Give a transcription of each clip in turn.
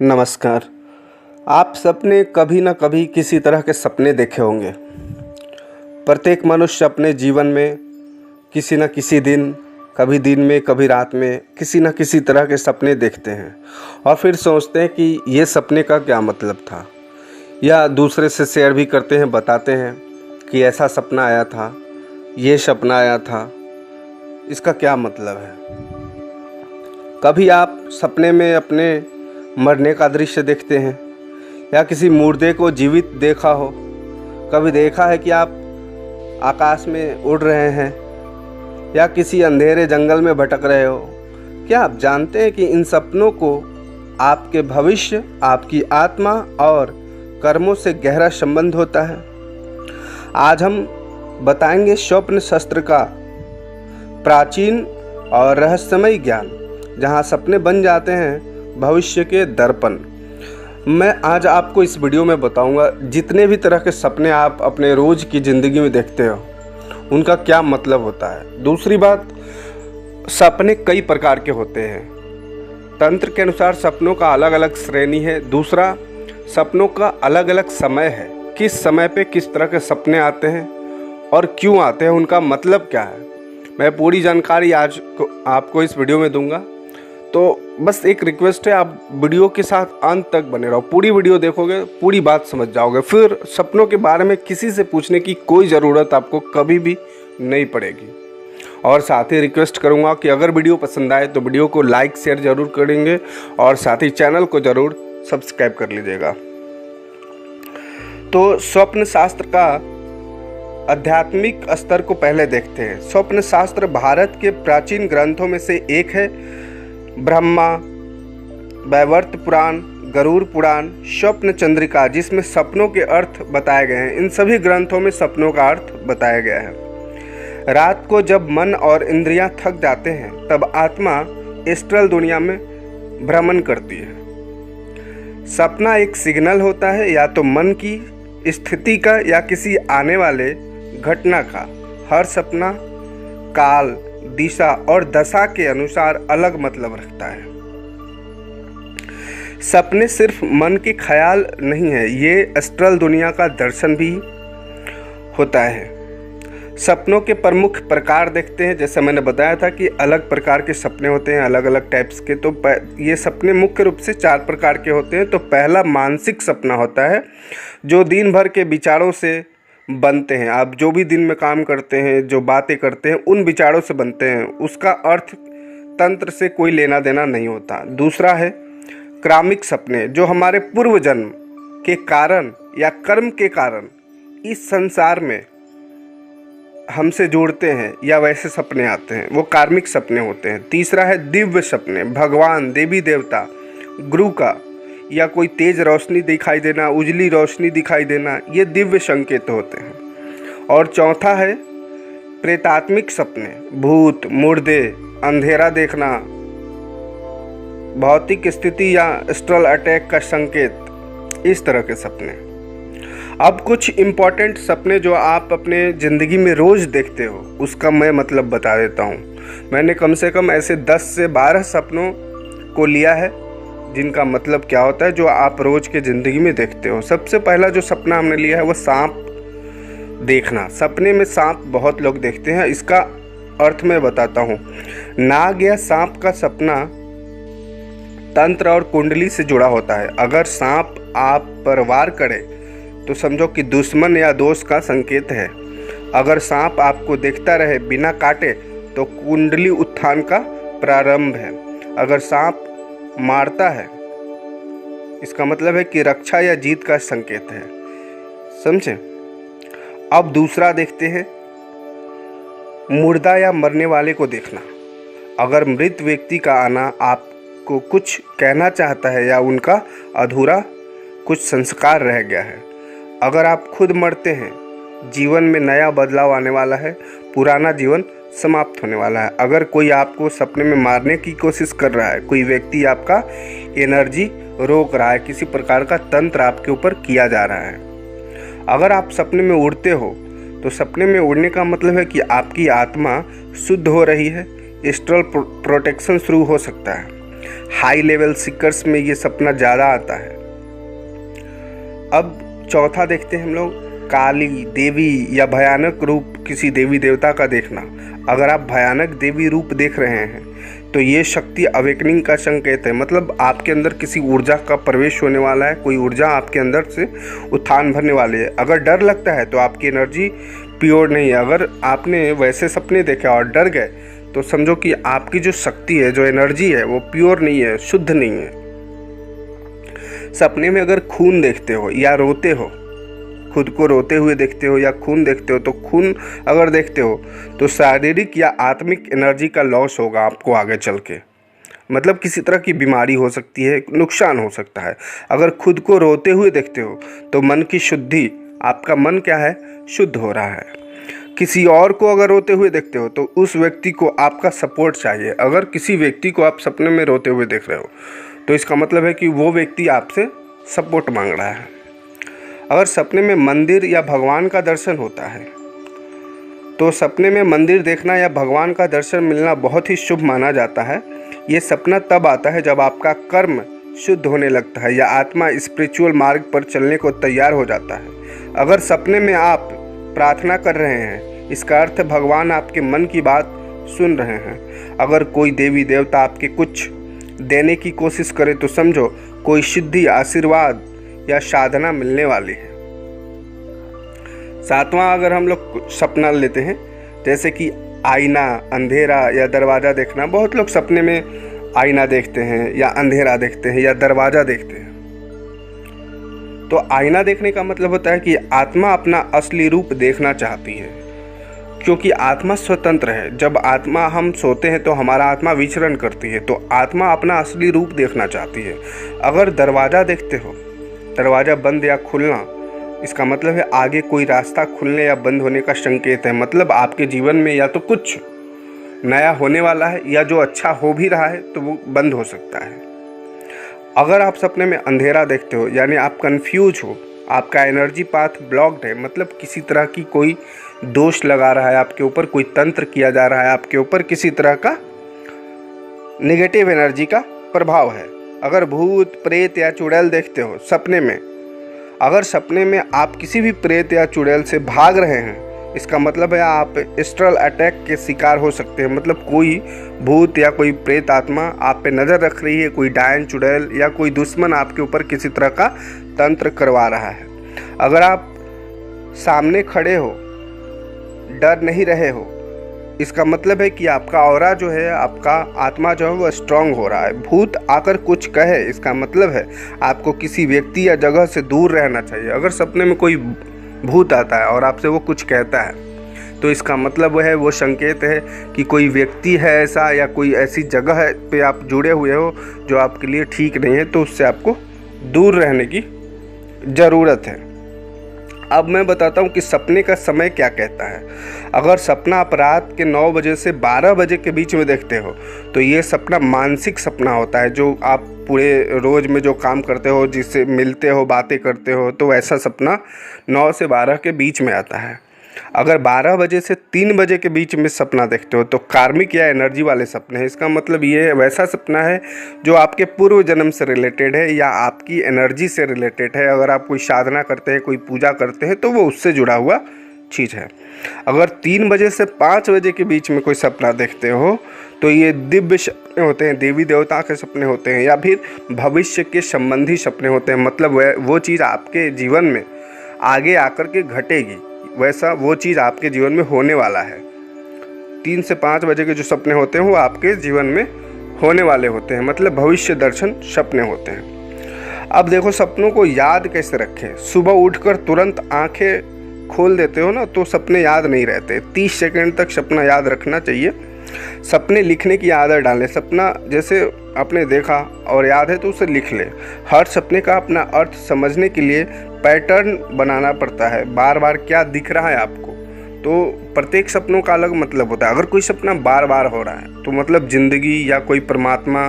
नमस्कार। आप सबने कभी न कभी किसी तरह के सपने देखे होंगे। प्रत्येक मनुष्य अपने जीवन में किसी न किसी दिन में कभी रात में किसी न किसी तरह के सपने देखते हैं और फिर सोचते हैं कि ये सपने का क्या मतलब था, या दूसरे से शेयर भी करते हैं, बताते हैं कि ऐसा सपना आया था, ये सपना आया था, इसका क्या मतलब है। कभी आप सपने में अपने मरने का दृश्य देखते हैं या किसी मुर्दे को जीवित देखा हो। कभी देखा है कि आप आकाश में उड़ रहे हैं या किसी अंधेरे जंगल में भटक रहे हो। क्या आप जानते हैं कि इन सपनों को आपके भविष्य, आपकी आत्मा और कर्मों से गहरा संबंध होता है। आज हम बताएंगे स्वप्न शास्त्र का प्राचीन और रहस्यमय ज्ञान, जहां सपने बन जाते हैं भविष्य के दर्पण। मैं आज आपको इस वीडियो में बताऊंगा जितने भी तरह के सपने आप अपने रोज़ की ज़िंदगी में देखते हो उनका क्या मतलब होता है। दूसरी बात, सपने कई प्रकार के होते हैं। तंत्र के अनुसार सपनों का अलग अलग श्रेणी है। दूसरा, सपनों का अलग अलग समय है। किस समय पे किस तरह के सपने आते हैं और क्यों आते हैं, उनका मतलब क्या है, मैं पूरी जानकारी आज आपको इस वीडियो में दूंगा। तो बस एक रिक्वेस्ट है, आप वीडियो के साथ अंत तक बने रहो। पूरी वीडियो देखोगे पूरी बात समझ जाओगे, फिर सपनों के बारे में किसी से पूछने की कोई ज़रूरत आपको कभी भी नहीं पड़ेगी। और साथ ही रिक्वेस्ट करूँगा कि अगर वीडियो पसंद आए तो वीडियो को लाइक शेयर ज़रूर करेंगे और साथ ही चैनल को ज़रूर सब्सक्राइब कर लीजिएगा। तो स्वप्न शास्त्र का आध्यात्मिक स्तर को पहले देखते हैं। स्वप्न शास्त्र भारत के प्राचीन ग्रंथों में से एक है। ब्रह्मा वैवर्त पुराण, गरुड़ पुराण, स्वप्न चंद्रिका, जिसमें सपनों के अर्थ बताए गए हैं। इन सभी ग्रंथों में सपनों का अर्थ बताया गया है। रात को जब मन और इंद्रियां थक जाते हैं तब आत्मा एस्ट्रल दुनिया में भ्रमण करती है। सपना एक सिग्नल होता है, या तो मन की स्थिति का या किसी आने वाले घटना का। हर सपना काल, दिशा और दशा के अनुसार अलग मतलब रखता है। सपने सिर्फ मन के ख्याल नहीं है, ये एस्ट्रल दुनिया का दर्शन भी होता है। सपनों के प्रमुख प्रकार देखते हैं। जैसे मैंने बताया था कि अलग प्रकार के सपने होते हैं, अलग अलग टाइप्स के। तो ये सपने मुख्य रूप से 4 प्रकार के होते हैं। तो पहला मानसिक सपना होता है, जो दिन भर के विचारों से बनते हैं। आप जो भी दिन में काम करते हैं, जो बातें करते हैं, उन विचारों से बनते हैं। उसका अर्थ तंत्र से कोई लेना देना नहीं होता। दूसरा है क्रामिक सपने, जो हमारे पूर्व जन्म के कारण या कर्म के कारण इस संसार में हमसे जुड़ते हैं या वैसे सपने आते हैं, वो कार्मिक सपने होते हैं। तीसरा है दिव्य सपने, भगवान, देवी देवता, गुरु का या कोई तेज रोशनी दिखाई देना, उजली रोशनी दिखाई देना, ये दिव्य संकेत होते हैं। और चौथा है प्रेतात्मिक सपने, भूत, मुर्दे, अंधेरा देखना, भौतिक स्थिति या एस्ट्रल अटैक का संकेत, इस तरह के सपने। अब कुछ इम्पॉर्टेंट सपने जो आप अपने ज़िंदगी में रोज़ देखते हो, उसका मैं मतलब बता देता हूँ। मैंने कम से कम ऐसे 10 से 12 सपनों को लिया है जिनका मतलब क्या होता है, जो आप रोज़ के ज़िंदगी में देखते हो। सबसे पहला जो सपना हमने लिया है वो सांप देखना। सपने में सांप बहुत लोग देखते हैं, इसका अर्थ मैं बताता हूँ। नाग या सांप का सपना तंत्र और कुंडली से जुड़ा होता है। अगर सांप आप पर वार करे तो समझो कि दुश्मन या दोस्त का संकेत है। अगर सांप आपको देखता रहे बिना काटे तो कुंडली उत्थान का प्रारंभ है। अगर सांप मारता है, इसका मतलब है कि रक्षा या जीत का संकेत है। समझे? अब दूसरा देखते हैं, मुर्दा या मरने वाले को देखना। अगर मृत व्यक्ति का आना आपको कुछ कहना चाहता है या उनका अधूरा कुछ संस्कार रह गया है। अगर आप खुद मरते हैं, जीवन में नया बदलाव आने वाला है, पुराना जीवन समाप्त होने वाला है। अगर कोई आपको सपने में मारने की कोशिश कर रहा है, कोई व्यक्ति आपका एनर्जी रोक रहा है, किसी प्रकार का तंत्र आपके ऊपर किया जा रहा है। अगर आप सपने में उड़ते हो तो सपने में उड़ने का मतलब है कि आपकी आत्मा शुद्ध हो रही है, एस्ट्रल प्रोटेक्शन शुरू हो सकता है। हाई लेवल सीकर्स में ये सपना ज़्यादा आता है। अब चौथा देखते हैं हम लोग, काली देवी या भयानक रूप किसी देवी देवता का देखना। अगर आप भयानक देवी रूप देख रहे हैं तो ये शक्ति अवेकनिंग का संकेत है, मतलब आपके अंदर किसी ऊर्जा का प्रवेश होने वाला है, कोई ऊर्जा आपके अंदर से उत्थान भरने वाली है। अगर डर लगता है तो आपकी एनर्जी प्योर नहीं है। अगर आपने वैसे सपने देखे और डर गए तो समझो कि आपकी जो शक्ति है, जो एनर्जी है, वो प्योर नहीं है, शुद्ध नहीं है। सपने में अगर खून देखते हो या रोते हो, खुद को रोते हुए देखते हो या खून देखते हो, तो खून अगर देखते हो तो शारीरिक या आत्मिक एनर्जी का लॉस होगा आपको आगे चल के, मतलब किसी तरह की बीमारी हो सकती है, नुकसान हो सकता है। अगर खुद को रोते हुए देखते हो तो मन की शुद्धि, आपका मन क्या है, शुद्ध हो रहा है। किसी और को अगर रोते हुए देखते हो तो उस व्यक्ति को आपका सपोर्ट चाहिए। अगर किसी व्यक्ति को आप सपने में रोते हुए देख रहे हो तो इसका मतलब है कि वो व्यक्ति आपसे सपोर्ट मांग रहा है। अगर सपने में मंदिर या भगवान का दर्शन होता है तो सपने में मंदिर देखना या भगवान का दर्शन मिलना बहुत ही शुभ माना जाता है। ये सपना तब आता है जब आपका कर्म शुद्ध होने लगता है या आत्मा स्पिरिचुअल मार्ग पर चलने को तैयार हो जाता है। अगर सपने में आप प्रार्थना कर रहे हैं, इसका अर्थ भगवान आपके मन की बात सुन रहे हैं। अगर कोई देवी देवता आपके कुछ देने की कोशिश करे तो समझो कोई सिद्धि, आशीर्वाद या साधना मिलने वाली है। सातवां अगर हम लोग सपना लेते हैं, जैसे कि आईना, अंधेरा या दरवाज़ा देखना। बहुत लोग सपने में आईना देखते हैं या अंधेरा देखते हैं या दरवाज़ा देखते हैं। तो आईना देखने का मतलब होता है कि आत्मा अपना असली रूप देखना चाहती है, क्योंकि आत्मा स्वतंत्र है। जब आत्मा, हम सोते हैं तो हमारा आत्मा विचरण करती है, तो आत्मा अपना असली रूप देखना चाहती है। अगर दरवाज़ा देखते हो, दरवाज़ा बंद या खुलना, इसका मतलब है आगे कोई रास्ता खुलने या बंद होने का संकेत है। मतलब आपके जीवन में या तो कुछ नया होने वाला है या जो अच्छा हो भी रहा है तो वो बंद हो सकता है। अगर आप सपने में अंधेरा देखते हो यानी आप कंफ्यूज हो, आपका एनर्जी पाथ ब्लॉक्ड है, मतलब किसी तरह की कोई दोष लगा रहा है आपके ऊपर, कोई तंत्र किया जा रहा है आपके ऊपर, किसी तरह का नेगेटिव एनर्जी का प्रभाव है। अगर भूत, प्रेत या चुड़ैल देखते हो सपने में, अगर सपने में आप किसी भी प्रेत या चुड़ैल से भाग रहे हैं, इसका मतलब है आप एस्ट्रल अटैक के शिकार हो सकते हैं। मतलब कोई भूत या कोई प्रेत आत्मा आप पे नज़र रख रही है, कोई डायन, चुड़ैल या कोई दुश्मन आपके ऊपर किसी तरह का तंत्र करवा रहा है। अगर आप सामने खड़े हो, डर नहीं रहे हो, इसका मतलब है कि आपका ऑरा जो है, आपका आत्मा जो है वो स्ट्रांग हो रहा है। भूत आकर कुछ कहे, इसका मतलब है आपको किसी व्यक्ति या जगह से दूर रहना चाहिए। अगर सपने में कोई भूत आता है और आपसे वो कुछ कहता है तो इसका मतलब है, वो संकेत है कि कोई व्यक्ति है ऐसा या कोई ऐसी जगह है पे आप जुड़े हुए हो जो आपके लिए ठीक नहीं है, तो उससे आपको दूर रहने की ज़रूरत है। अब मैं बताता हूँ कि सपने का समय क्या कहता है। अगर सपना आप रात के 9 बजे से 12 बजे के बीच में देखते हो तो ये सपना मानसिक सपना होता है, जो आप पूरे रोज़ में जो काम करते हो, जिससे मिलते हो, बातें करते हो, तो ऐसा सपना 9 से 12 के बीच में आता है। अगर 12 बजे से 3 बजे के बीच में सपना देखते हो तो कार्मिक या एनर्जी वाले सपने हैं। इसका मतलब ये वैसा सपना है जो आपके पूर्व जन्म से रिलेटेड है या आपकी एनर्जी से रिलेटेड है। अगर आप कोई साधना करते हैं, कोई पूजा करते हैं, तो वो उससे जुड़ा हुआ चीज़ है। अगर 3 बजे से 5 बजे के बीच में कोई सपना देखते हो तो ये दिव्य सपने होते हैं, देवी देवता के सपने होते हैं या फिर भविष्य के संबंधी सपने होते हैं। मतलब वो चीज़ आपके जीवन में आगे आकर के घटेगी, वैसा वो चीज़ आपके जीवन में होने वाला है। 3 से 5 बजे के जो सपने होते हैं वो आपके जीवन में होने वाले होते हैं, मतलब भविष्य दर्शन सपने होते हैं। अब देखो, सपनों को याद कैसे रखें। सुबह उठकर तुरंत आंखें खोल देते हो ना तो सपने याद नहीं रहते। 30 सेकंड तक सपना याद रखना चाहिए। सपने लिखने की आदत डालें। सपना जैसे आपने देखा और याद है तो उसे लिख ले। हर सपने का अपना अर्थ समझने के लिए पैटर्न बनाना पड़ता है। बार बार क्या दिख रहा है आपको, तो प्रत्येक सपनों का अलग मतलब होता है। अगर कोई सपना बार बार हो रहा है तो मतलब ज़िंदगी या कोई परमात्मा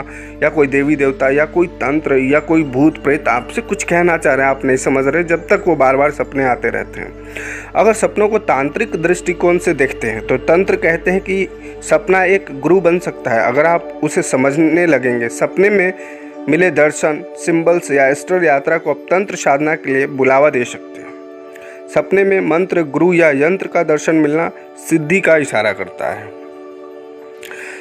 या कोई देवी देवता या कोई तंत्र या कोई भूत प्रेत आपसे कुछ कहना चाह रहे हैं, आप नहीं समझ रहे जब तक वो बार बार सपने आते रहते हैं। अगर सपनों को तांत्रिक दृष्टिकोण से देखते हैं तो तंत्र कहते हैं कि सपना एक गुरु बन सकता है अगर आप उसे समझने लगेंगे। सपने में मिले दर्शन, सिंबल्स या एस्ट्रल यात्रा को आप तंत्र साधना के लिए बुलावा दे सकते हैं। सपने में मंत्र, गुरु या यंत्र का दर्शन मिलना सिद्धि का इशारा करता है।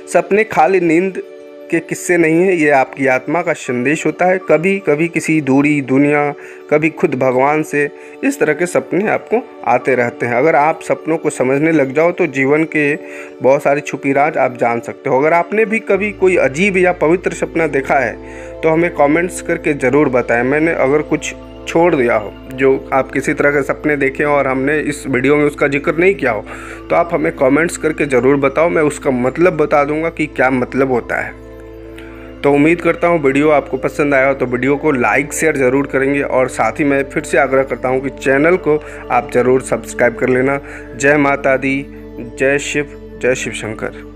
सपने खाली नींद के किस्से नहीं है, ये आपकी आत्मा का संदेश होता है। कभी कभी किसी दूरी दुनिया, कभी खुद भगवान से, इस तरह के सपने आपको आते रहते हैं। अगर आप सपनों को समझने लग जाओ तो जीवन के बहुत सारी छुपी राज आप जान सकते हो। अगर आपने भी कभी कोई अजीब या पवित्र सपना देखा है तो हमें कमेंट्स करके ज़रूर बताएं। मैंने अगर कुछ छोड़ दिया हो जो आप किसी तरह के सपने देखें और हमने इस वीडियो में उसका जिक्र नहीं किया हो तो आप हमें कमेंट्स करके ज़रूर बताओ, मैं उसका मतलब बता दूंगा कि क्या मतलब होता है। तो उम्मीद करता हूँ वीडियो आपको पसंद आया हो तो वीडियो को लाइक शेयर ज़रूर करेंगे और साथ ही मैं फिर से आग्रह करता हूँ कि चैनल को आप ज़रूर सब्सक्राइब कर लेना। जय माता दी, जय शिव शंकर।